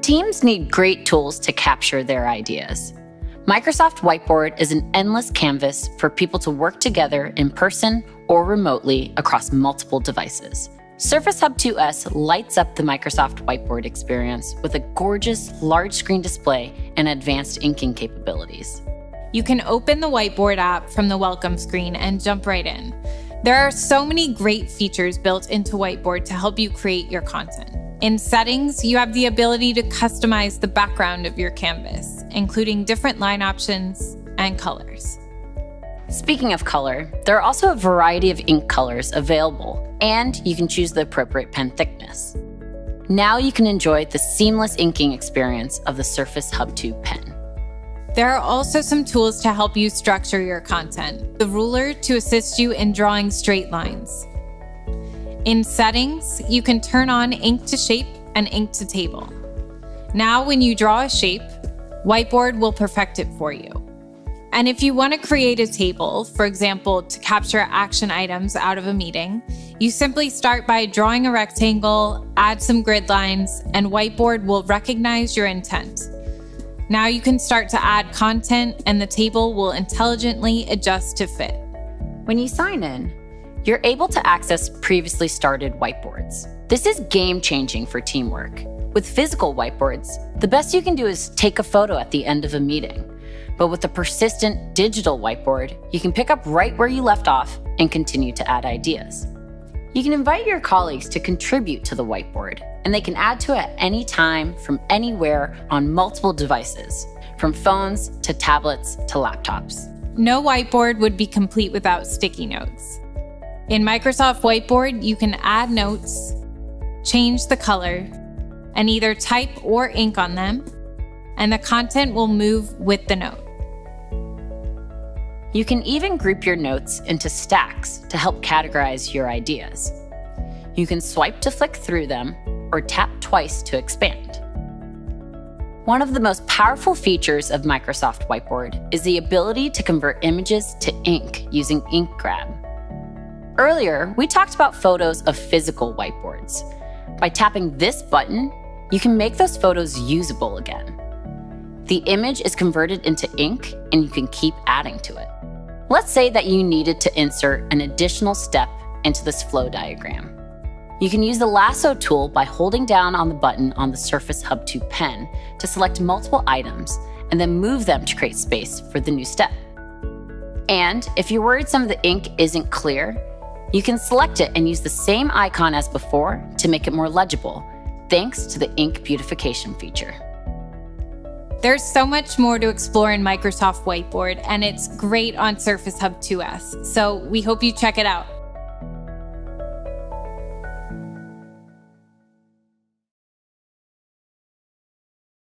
Teams need great tools to capture their ideas. Microsoft Whiteboard is an endless canvas for people to work together in person or remotely across multiple devices. Surface Hub 2S lights up the Microsoft Whiteboard experience with a gorgeous large screen display and advanced inking capabilities. You can open the Whiteboard app from the welcome screen and jump right in. There are so many great features built into Whiteboard to help you create your content. In settings, you have the ability to customize the background of your canvas, including different line options and colors. Speaking of color, there are also a variety of ink colors available, and you can choose the appropriate pen thickness. Now you can enjoy the seamless inking experience of the Surface Hub 2 pen. There are also some tools to help you structure your content. The ruler to assist you in drawing straight lines. In settings, you can turn on ink to shape and ink to table. Now, when you draw a shape, Whiteboard will perfect it for you. And if you want to create a table, for example, to capture action items out of a meeting, you simply start by drawing a rectangle, add some grid lines, and Whiteboard will recognize your intent. Now you can start to add content, and the table will intelligently adjust to fit. When you sign in, you're able to access previously started whiteboards. This is game-changing for teamwork. With physical whiteboards, the best you can do is take a photo at the end of a meeting. But with a persistent digital whiteboard, you can pick up right where you left off and continue to add ideas. You can invite your colleagues to contribute to the whiteboard, and they can add to it at any time, from anywhere, on multiple devices, from phones to tablets to laptops. No whiteboard would be complete without sticky notes. In Microsoft Whiteboard, you can add notes, change the color, and either type or ink on them, and the content will move with the note. You can even group your notes into stacks to help categorize your ideas. You can swipe to flick through them or tap twice to expand. One of the most powerful features of Microsoft Whiteboard is the ability to convert images to ink using Ink Grab. Earlier, we talked about photos of physical whiteboards. By tapping this button, you can make those photos usable again. The image is converted into ink, and you can keep adding to it. Let's say that you needed to insert an additional step into this flow diagram. You can use the lasso tool by holding down on the button on the Surface Hub 2 pen to select multiple items and then move them to create space for the new step. And if you're worried some of the ink isn't clear, you can select it and use the same icon as before to make it more legible, thanks to the ink beautification feature. There's so much more to explore in Microsoft Whiteboard, and it's great on Surface Hub 2S, so we hope you check it out.